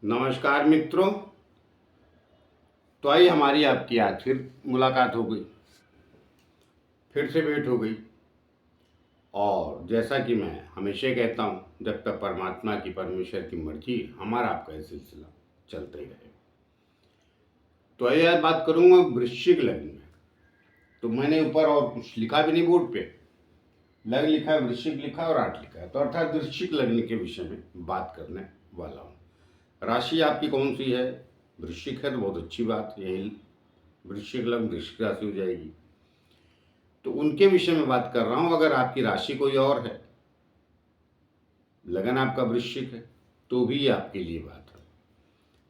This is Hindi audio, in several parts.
नमस्कार मित्रों। तो आई हमारी आपकी आज फिर मुलाकात हो गई, फिर से भेंट हो गई। और जैसा कि मैं हमेशा कहता हूँ, जब तक परमात्मा की परमेश्वर की मर्जी हमारा आपका यह सिलसिला चलता ही रहे। तो आइए आज बात करूँगा वृश्चिक लग्न में। तो मैंने ऊपर और कुछ लिखा भी नहीं बोर्ड पे, लग्न लिखा है, वृश्चिक लिखा है और 8 लिखा है। तो अर्थात वृश्चिक लग्न के विषय में बात करने वाला हूँ। राशि आपकी कौन सी है? वृश्चिक है तो बहुत अच्छी बात, यही वृश्चिक लग्न वृश्चिक राशि हो जाएगी। तो उनके विषय में बात कर रहा हूं। अगर आपकी राशि कोई और है, लगन आपका वृश्चिक है, तो भी आपके लिए बात है।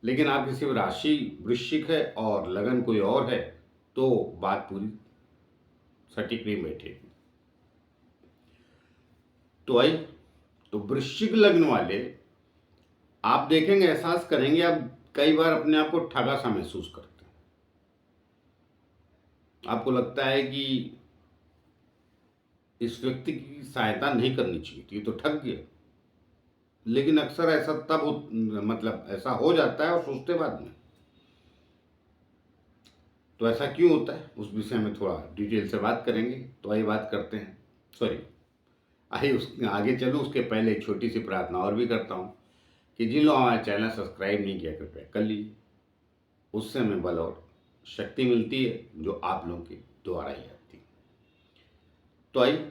लेकिन आपकी सिर्फ राशि वृश्चिक है और लगन कोई और है, तो बात पूरी सटीक नहीं बैठेगी। तो आई, तो वृश्चिक लग्न वाले आप देखेंगे, एहसास करेंगे, आप कई बार अपने आप को ठगा सा महसूस करते हैं। आपको लगता है कि इस व्यक्ति की सहायता नहीं करनी चाहिए थी, तो ठग गया। लेकिन अक्सर ऐसा मतलब ऐसा हो जाता है और सोचते बाद में। तो ऐसा क्यों होता है, उस विषय में थोड़ा डिटेल से बात करेंगे। तो आइए बात करते हैं। सॉरी, आइए उस आगे चलूँ उसके पहले एक छोटी सी प्रार्थना और भी करता हूँ कि जिन लोगों हमारे चैनल सब्सक्राइब नहीं किया, कृपया कर लीजिए। उससे हमें बल और शक्ति मिलती है, जो आप लोगों के द्वारा ही आती है। तो आइए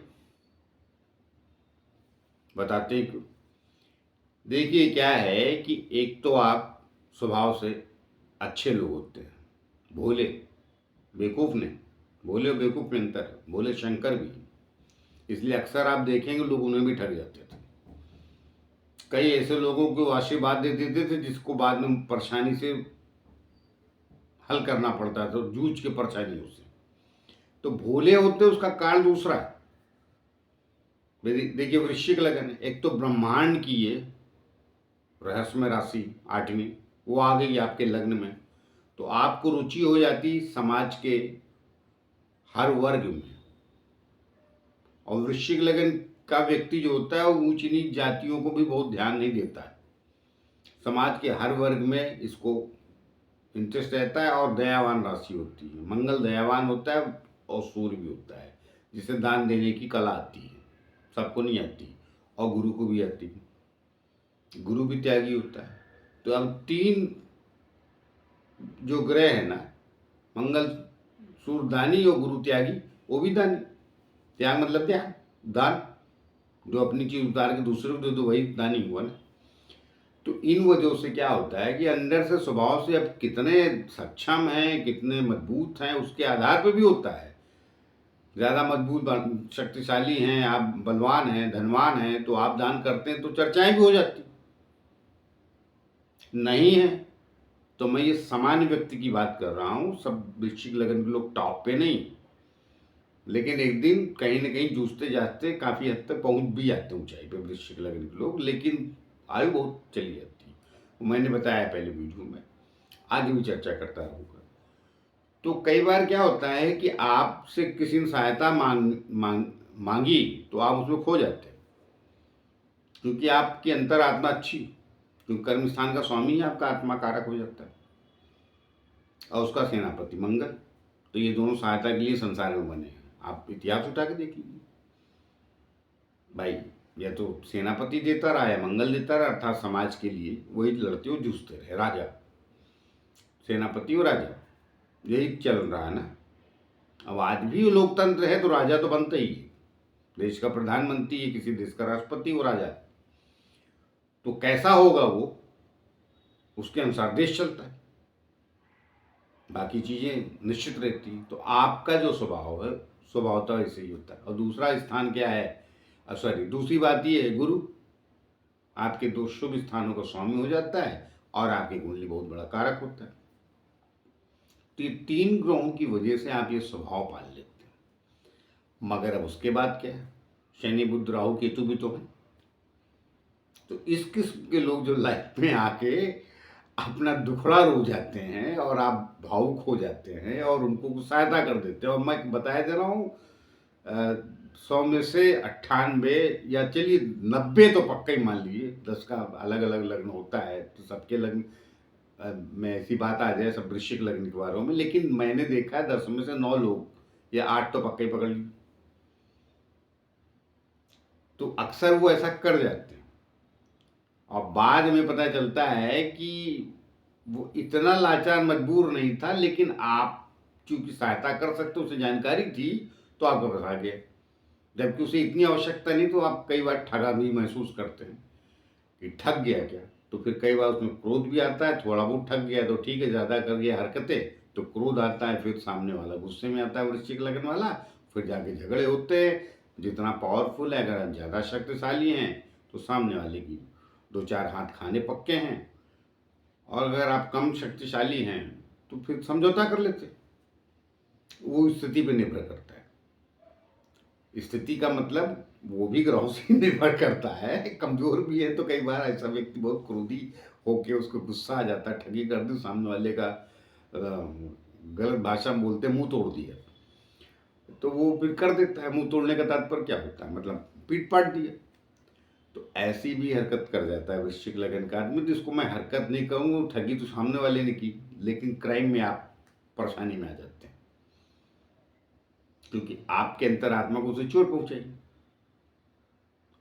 बताते हैं। देखिए क्या है कि एक तो आप स्वभाव से अच्छे लोग होते हैं, भोले, बेवकूफ़ नहीं। भोले और बेवकूफ़ में अंतर है, भोले शंकर भी, इसलिए अक्सर आप देखेंगे लोग उन्हें भी ठग जाते थे। कई ऐसे लोगों को आशीर्वाद दे देते थे जिसको बाद में परेशानी से हल करना पड़ता था, जूझ के परेशानियों से। तो भोले होते उसका कारण दूसरा है। देखिए वृश्चिक लगन है, एक तो ब्रह्मांड की ये रहस्यमय राशि 8वीं वो आ गई आपके लग्न में। तो आपको रुचि हो जाती समाज के हर वर्ग में। और वृश्चिक लगन का व्यक्ति जो होता है वो ऊंच नीच जातियों को भी बहुत ध्यान नहीं देता है। समाज के हर वर्ग में इसको इंटरेस्ट रहता है। और दयावान राशि होती है, मंगल दयावान होता है और सूर्य भी होता है, जिसे दान देने की कला आती है। सबको नहीं आती, और गुरु को भी आती है, गुरु भी त्यागी होता है। तो अब 3 जो ग्रह है ना, मंगल सूर्य दानी और गुरु त्यागी, वो भी दानी। त्याग मतलब त्याग, दान, जो अपनी चीज उतार के दूसरे को दे दो, वही दानी हुआ ना। तो इन वजहों से क्या होता है कि अंदर से स्वभाव से अब कितने सक्षम हैं, कितने मजबूत हैं, उसके आधार पर भी होता है। ज़्यादा मजबूत शक्तिशाली हैं आप, बलवान हैं, धनवान हैं, तो आप दान करते हैं तो चर्चाएं भी हो जाती। नहीं है तो मैं ये सामान्य व्यक्ति की बात कर रहा हूँ। सब वृश्चिक लगन के लोग टॉप पे नहीं, लेकिन एक दिन कहीं ना कहीं जूझते जाते काफ़ी हद तक पहुंच भी जाते ऊंचाई पे वृश्चिक लगन के लोग। लेकिन आयु बहुत चली जाती है, मैंने बताया पहले वीडियो में, आगे भी चर्चा करता रहूँगा। तो कई बार क्या होता है कि आपसे किसी ने सहायता मांगी तो आप उसमें खो जाते हैं, क्योंकि आपकी अंतरात्मा अच्छी, क्योंकि कर्म स्थान का स्वामी ही आपका आत्मा कारक हो जाता है और उसका सेनापति मंगल। तो ये दोनों सहायता के लिए संसार में बने हैं। आप इतिहास उठा के देख लीजिए भाई, या तो सेनापति देता रहा या मंगल देता रहा, अर्थात समाज के लिए वही लड़ते हो जूझते रहे, राजा, सेनापति और राजा, यही चल रहा है ना। अब आज भी लोकतंत्र है तो राजा तो बनता ही है। देश का प्रधानमंत्री है, किसी देश का राष्ट्रपति वो राजा है। तो कैसा होगा वो, उसके अनुसार देश चलता है, बाकी चीजें निश्चित रहती हैं। तो आपका जो स्वभाव है स्वभावतः ऐसे ही होता है। और दूसरा स्थान क्या है, सॉरी दूसरी बात ये है, गुरु आपके 2 शुभ स्थानों का स्वामी हो जाता है और आपकी कुंडली बहुत बड़ा कारक होता है। तो ये 3 ग्रहों की वजह से आप ये स्वभाव पाल लेते हैं। मगर अब उसके बाद क्या है, शनि बुध राहु केतु भी तो है। तो इस किस्म के लोग जो लाइफ में आके अपना दुखड़ा रो जाते हैं और आप भावुक हो जाते हैं और उनको सहायता कर देते हैं। और मैं बताया दे रहा हूँ, 100 में से 98 या चलिए 90 तो पक्का ही मान लीजिए, 10 का अलग अलग लग्न होता है तो सबके लग्न में ऐसी बात आ जाए सब वृश्चिक लग्न के बारे में, लेकिन मैंने देखा है 10 में से 9 लोग या 8 तो पक्का ही पकड़ ली, तो अक्सर वो ऐसा कर जाते हैं और बाद में पता चलता है कि वो इतना लाचार मजबूर नहीं था, लेकिन आप चूंकि सहायता कर सकते उसे जानकारी थी तो आपको फंसा गया, जबकि उसे इतनी आवश्यकता नहीं। तो आप कई बार ठगा भी महसूस करते हैं कि ठग गया क्या, तो फिर कई बार उसमें क्रोध भी आता है, थोड़ा बहुत ठग गया तो ठीक है, ज़्यादा कर गया हरकतें तो क्रोध आता है, फिर सामने वाला गुस्से में आता है वृश्चिक लग्न वाला, फिर जाके झगड़े होते हैं। जितना पावरफुल है, अगर आप ज़्यादा शक्तिशाली हैं तो सामने वाले की 2-4 हाथ खाने पक्के हैं, और अगर आप कम शक्तिशाली हैं तो फिर समझौता कर लेते। वो स्थिति पर निर्भर करता है। स्थिति का मतलब वो भी ग्रहों से निर्भर करता है, कमजोर भी है तो कई बार ऐसा व्यक्ति बहुत क्रोधी होके उसको गुस्सा आ जाता है, ठगी कर दी, सामने वाले का गलत भाषा में बोलते मुंह तोड़ दिया, तो वो फिर कर देता है। मुंह तोड़ने का तात्पर्य क्या होता है, मतलब पीट पाट दिया, तो ऐसी भी हरकत कर जाता है वृश्चिक लगन का आदमी। जिसको मैं हरकत नहीं कहूँगा, ठगी तो सामने वाले ने की, लेकिन क्राइम में आप परेशानी में आ जाते हैं, क्योंकि आपके अंतरात्मा को उसे चोट पहुंचाई,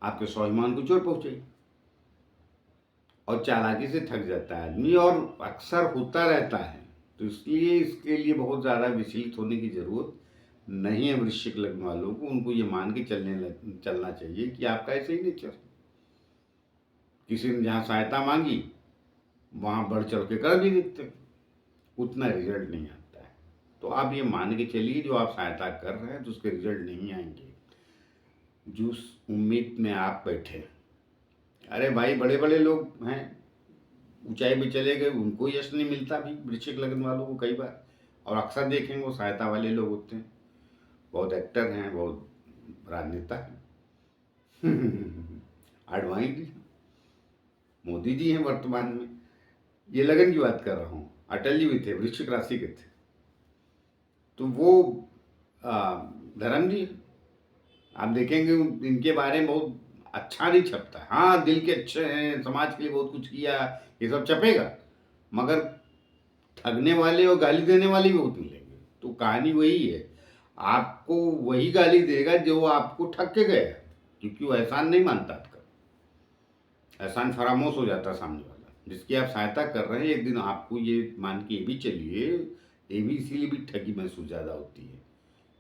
आपके स्वाभिमान को चोट पहुंचाई, और चालाकी से ठग जाता है आदमी, और अक्सर होता रहता है। तो इसलिए इसके लिए बहुत ज़्यादा विचलित होने की ज़रूरत नहीं है वृश्चिक लग्न वालों को। उनको ये मान के चलना चाहिए कि आपका ऐसे ही नेचर, किसी ने जहाँ सहायता मांगी वहाँ बढ़ चढ़ के कर भी देते, उतना रिजल्ट नहीं आता है। तो आप ये मान के चलिए जो आप सहायता कर रहे हैं तो उसके रिजल्ट नहीं आएंगे जिस उम्मीद में आप बैठे। अरे भाई, बड़े बड़े लोग हैं, ऊंचाई पे चले गए, उनको यश नहीं मिलता भी वृश्चिक लग्न वालों को कई बार, और अक्सर देखेंगे वो सहायता वाले लोग होते हैं। बहुत एक्टर हैं, बहुत राजनेता हैं अडवाणी जी, मोदी जी हैं वर्तमान में। ये लगन की बात कर रहा हूँ, अटल जी भी थे, वृश्चिक राशि के थे। तो वो धर्म जी, आप देखेंगे इनके बारे में बहुत अच्छा नहीं छपता है। हाँ, दिल के अच्छे हैं, समाज के लिए बहुत कुछ किया, ये सब छपेगा, मगर ठगने वाले और गाली देने वाले भी बहुत मिलेंगे। तो कहानी वही है, आपको वही गाली देगा जो आपको ठग के गया, क्योंकि वो एहसान नहीं मानता आपका, एहसान फरामोश हो जाता सामने वाला जिसकी आप सहायता कर रहे हैं। एक दिन आपको ये मान के ये भी चलिए, ये भी इसीलिए भी ठगी महसूस ज़्यादा होती है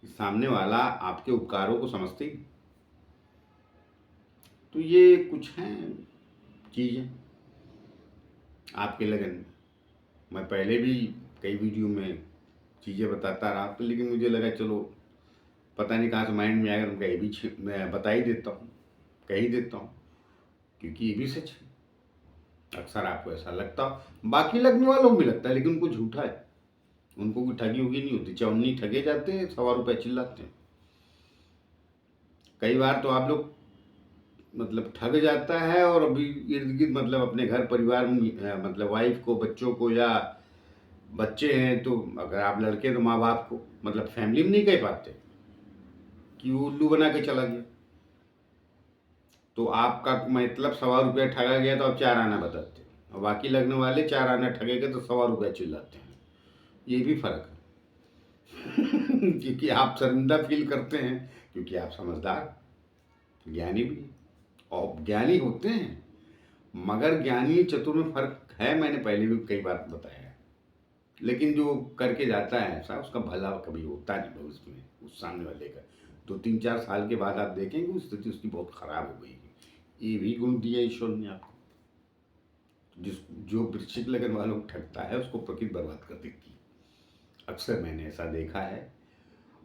कि सामने वाला आपके उपकारों को समझते ही। तो ये कुछ हैं चीज़ें आपके लगन में। मैं पहले भी कई वीडियो में चीज़ें बताता रहा, तो लेकिन मुझे लगा चलो पता नहीं कहाँ से माइंड में आएगा, उनका ये भी मैं बता ही देता हूँ, कह ही देता हूँ, क्योंकि ये भी सच है। अक्सर आपको ऐसा लगता हो, बाकी लगने वालों को भी लगता है, लेकिन उनको झूठा है, उनको कोई ठगी उगी नहीं होती। चौनी ठगे जाते हैं, ₹100 चिल्लाते हैं। कई बार तो आप लोग मतलब ठग जाता है, और अभी इर्द गिर्द मतलब अपने घर परिवार में मतलब वाइफ को, बच्चों को, या बच्चे हैं तो अगर आप लड़के तो माँ बाप को, मतलब फैमिली में नहीं कह पाते कि वो उल्लू बना के चला गया, तो आपका मतलब ₹100 ठगा गया तो आप 4 आना बताते, और बाकी लगने वाले 4 आना ठगे गए तो ₹100 चिल्लाते हैं। ये भी फर्क है क्योंकि आप शर्मिंदा फील करते हैं, क्योंकि आप समझदार, ज्ञानी भी, और ज्ञानी होते हैं, मगर ज्ञानी चतुर में फर्क है, मैंने पहले भी कई बार बताया है। लेकिन जो करके जाता है ऐसा, उसका भला कभी होता नहीं भविष्य में उस सामने वाले का। 2-3-4 साल के बाद आप देखेंगे स्थिति उसकी बहुत खराब हो गई। ये भी गुण दिया ईश्वर ने आपको। जो वृश्चिक लगन वालों को ठगता है उसको प्रकृति बर्बाद कर देती है, अक्सर मैंने ऐसा देखा है।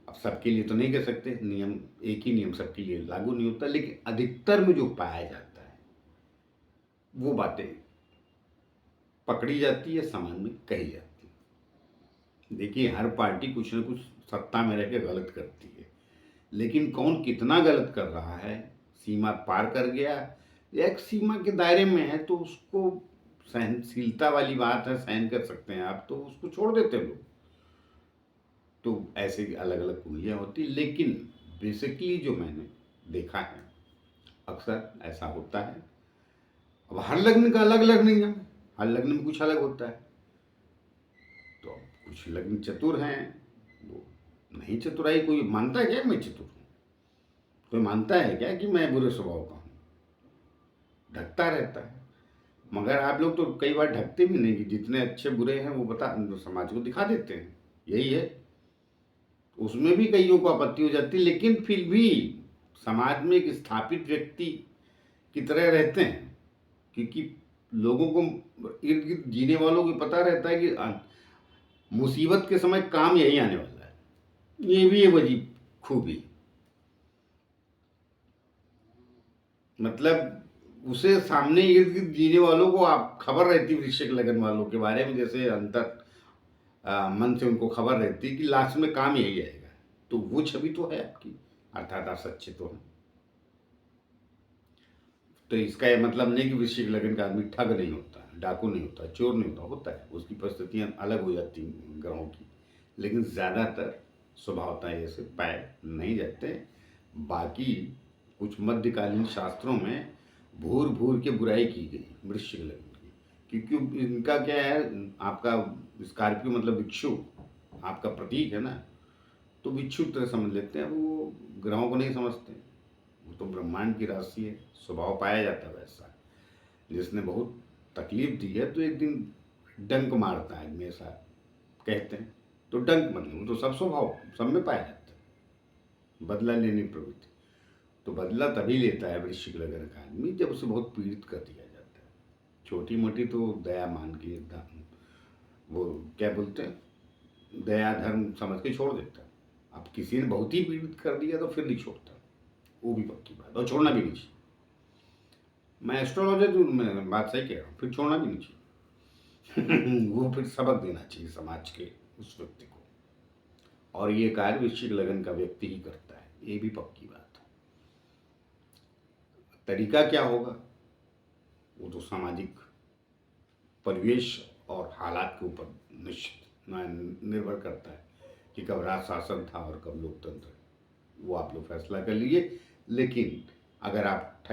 अब सबके लिए तो नहीं कह सकते, नियम एक ही नियम सबके लिए लागू नहीं होता, लेकिन अधिकतर में जो पाया जाता है वो बातें पकड़ी जाती है, समाज में कही जाती है। देखिए, हर पार्टी कुछ ना कुछ सत्ता में रह के गलत करती है, लेकिन कौन कितना गलत कर रहा है, सीमा पार कर गया या एक सीमा के दायरे में है, तो उसको सहनशीलता वाली बात है, सहन कर सकते हैं आप, तो उसको छोड़ देते हैं लोग। तो ऐसे अलग अलग कुंडलियाँ होती, लेकिन बेसिकली जो मैंने देखा है, अक्सर ऐसा होता है। अब हर लग्न का अलग अलग नियम है, हर लग्न में कुछ अलग होता है। तो अब कुछ लग्न चतुर हैं, वो नहीं चतुराई, कोई मानता है क्या मैं चतुर हूँ? कोई मानता है क्या कि मैं बुरे स्वभाव का हूँ? ढकता रहता है। मगर आप लोग तो कई बार ढकते भी नहीं, कि जितने अच्छे बुरे हैं वो बता समाज को दिखा देते हैं। यही है, उसमें भी कईयों को आपत्ति हो जाती है, लेकिन फिर भी समाज में एक स्थापित व्यक्ति की तरह रहते हैं, क्योंकि लोगों को इर्द गिर्द जीने वालों को पता रहता है कि मुसीबत के समय काम यही आने वाला है। ये भी एक अजीब खूबी, मतलब उसे सामने इर्द गिर्द जीने वालों को आप खबर रहती वृश्चिक लगन वालों के बारे में, जैसे अंतर मन से उनको खबर रहती कि लास्ट में काम यही आएगा। तो वो छवि तो है आपकी, अर्थात आप सच्चे तो हैं। तो इसका ये मतलब नहीं कि वृश्चिक लगन का आदमी ठग नहीं होता, डाकू नहीं होता, चोर नहीं होता, होता है। उसकी परिस्थितियां अलग हो जाती हैं ग्रहों की, लेकिन ज़्यादातर स्वभावतः ऐसे पाए नहीं जाते। बाकी कुछ मध्यकालीन शास्त्रों में भूर भूर के बुराई की गई वृश्चिक लगन की, क्योंकि इनका क्या है, आपका स्कॉर्पियो मतलब बिच्छू आपका प्रतीक है ना, तो बिच्छू तरह समझ लेते हैं। वो ग्रहों को नहीं समझते, वो तो ब्रह्मांड की राशि है, स्वभाव पाया जाता है वैसा। जिसने बहुत तकलीफ दी है तो एक दिन डंक मारता है, हमेशा कहते हैं। तो डंक मतलब वो तो सब स्वभाव सब में पाया जाता है, बदला लेने की प्रवृत्ति। तो बदला तभी लेता है वृश्चिक लगन का आदमी जब उसे बहुत पीड़ित कर दिया जाता है। छोटी मोटी तो दया मान के वो क्या बोलते हैं, दया धर्म समझ के छोड़ देता है। अब किसी ने बहुत ही पीड़ित कर दिया तो फिर नहीं छोड़ता, वो भी पक्की बात, और छोड़ना भी नहीं चाहिए। मैं एस्ट्रोलॉजर हूँ, मैं बात सही कह रहा हूँ, फिर छोड़ना भी नहीं चाहिए। वो फिर सबक देना चाहिए समाज के उस व्यक्ति को, और ये कार्य वृश्चिक लगन का व्यक्ति ही करता है, ये भी पक्की बात है। तरीका क्या होगा वो तो सामाजिक परिवेश और हालात के ऊपर निश्चित निर्भर करता है, कि कब राज शासन था और कब लोकतंत्र, वो आप लोग फैसला कर लीजिए। लेकिन अगर आप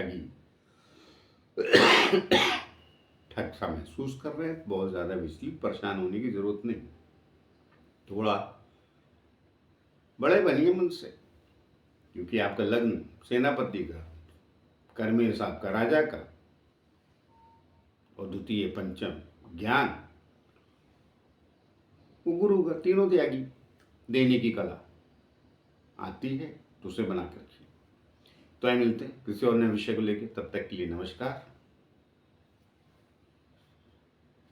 ठग सा महसूस कर रहे हैं, बहुत ज़्यादा विचलित परेशान होने की ज़रूरत नहीं। थोड़ा बड़े बनिए मन से, क्योंकि आपका लग्न सेनापति का, कर्मेश आपका राजा का, और द्वितीय पंचम ज्ञान वो गुरु का, तीनों त्यागी। देने की कला आती है तो उसे बना के रखिए। तो आइए मिलते हैं किसी और नए विषय को लेकर, तब तक के लिए नमस्कार।